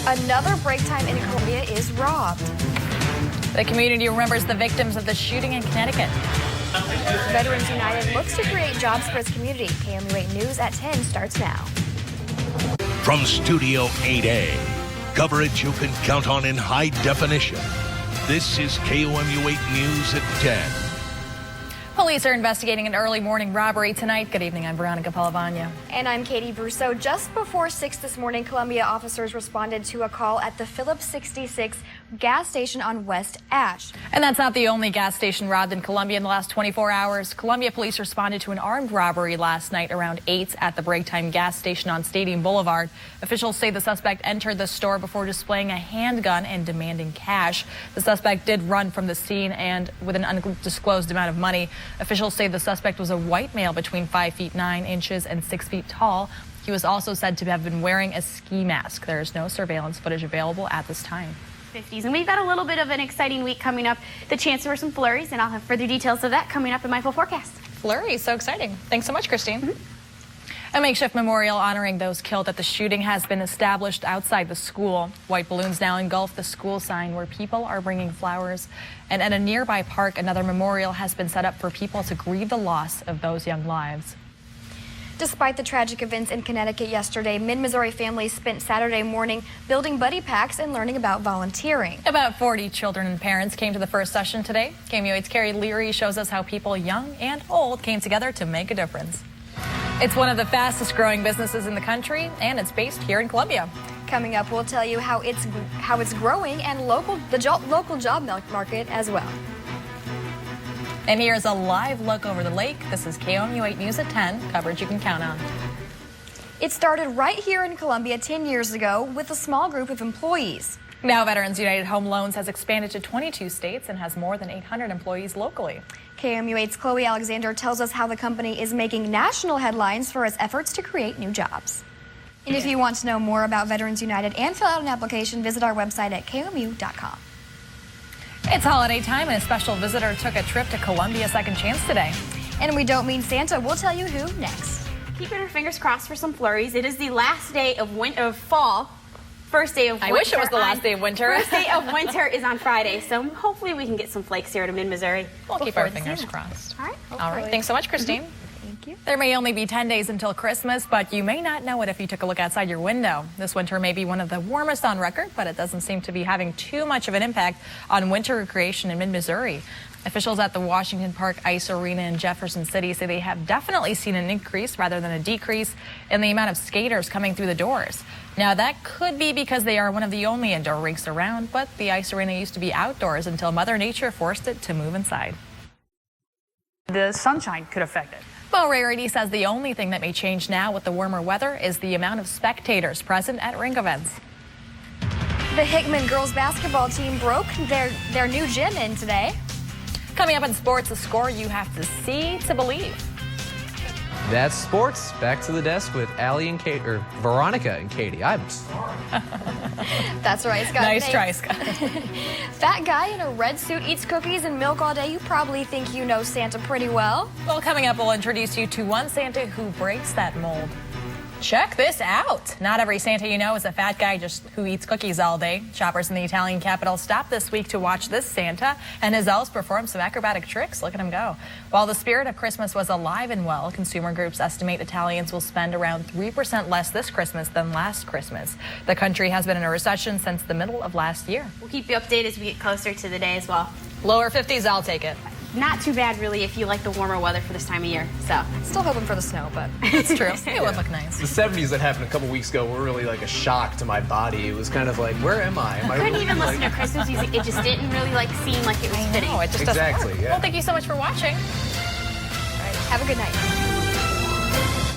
Another break time in Columbia is robbed. The community remembers the victims of the shooting in Connecticut. Veterans United looks to create jobs for its community. KMU8 News at 10 starts now. From Studio 8A, coverage you can count on in high definition. This is KOMU8 News at 10. Police are investigating an early morning robbery tonight. Good evening, I'm Veronica Polivanaya. And I'm Katie Brousseau. Just before 6 this morning, Columbia officers responded to a call at the Phillips 66 gas station on West Ash. And that's not the only gas station robbed in Columbia in the last 24 hours. Columbia police responded to an armed robbery last night around 8 at the break time gas station on Stadium Boulevard. Officials say the suspect entered the store before displaying a handgun and demanding cash. The suspect did run from the scene and with an undisclosed amount of money. Officials say the suspect was a white male between 5 feet 9 inches and 6 feet tall. He was also said to have been wearing a ski mask. There is no surveillance footage available at this time. 50s. And we've got a little bit of an exciting week coming up. The chance for some flurries, and I'll have further details of that coming up in my full forecast. Flurries, so exciting. Thanks so much, Christine. A makeshift memorial honoring those killed at the shooting has been established outside the school. White balloons now engulf the school sign where people are bringing flowers. And at a nearby park, another memorial has been set up for people to grieve the loss of those young lives. Despite the tragic events in Connecticut yesterday, Mid-Missouri families spent Saturday morning building buddy packs and learning about volunteering. About 40 children and parents came to the first session today. KMU8's Carrie Leary shows us how people young and old came together to make a difference. It's one of the fastest growing businesses in the country, and it's based here in Columbia. Coming up, we'll tell you how it's growing and local job market as well. And here's a live look over the lake. This is KOMU8 News at 10, coverage you can count on. It started right here in Columbia 10 years ago with a small group of employees. Now Veterans United Home Loans has expanded to 22 states and has more than 800 employees locally. KOMU8's Chloe Alexander tells us how the company is making national headlines for its efforts to create new jobs. And if you want to know more about Veterans United and fill out an application, visit our website at KOMU.com. It's holiday time, and a special visitor took a trip to Columbia Second Chance today. And we don't mean Santa. We'll tell you who next. Keeping our fingers crossed for some flurries. It is the last day of fall. First day of winter. I wish it was the last day of winter. First day of winter is on Friday, so hopefully we can get some flakes here to Mid-Missouri. We'll keep our fingers crossed. All right. All right. Thanks so much, Christine. Thank you. There may only be 10 days until Christmas, but you may not know it if you took a look outside your window. This winter may be one of the warmest on record, but it doesn't seem to be having too much of an impact on winter recreation in mid-Missouri. Officials at the Washington Park Ice Arena in Jefferson City say they have definitely seen an increase rather than a decrease in the amount of skaters coming through the doors. Now, that could be because they are one of the only indoor rinks around, but the ice arena used to be outdoors until Mother Nature forced it to move inside. The sunshine could affect it. Well, Rarity says the only thing that may change now with the warmer weather is the amount of spectators present at rink events. The Hickman girls basketball team broke their new gym in today. Coming up in sports, a score you have to see to believe. That's sports. Back to the desk with Allie and Kate, or Veronica and Katie. I'm sorry. That's right, Scott. Nice try, Scott. Fat guy in a red suit eats cookies and milk all day. You probably think you know Santa pretty well. Well, coming up, we'll introduce you to one Santa who breaks that mold. Check this out. Not every Santa you know is a fat guy just who eats cookies all day. Shoppers in the Italian capital stopped this week to watch this Santa and his elves perform some acrobatic tricks. Look at him go. While the spirit of Christmas was alive and well, consumer groups estimate Italians will spend around 3% less this Christmas than last Christmas. The country has been in a recession since the middle of last year. We'll keep you updated as we get closer to the day as well. Lower 50s, I'll take it. Not too bad, really, if you like the warmer weather for this time of year. So Still hoping for the snow, but it's true. It would look nice. The 70s that happened a couple weeks ago were really like a shock to my body. It was kind of like, where am I? I couldn't even listen to Christmas music. It just didn't really seem like it was fitting. No, it just Exactly, doesn't work. yeah. Well, thank you so much for watching. have a good night.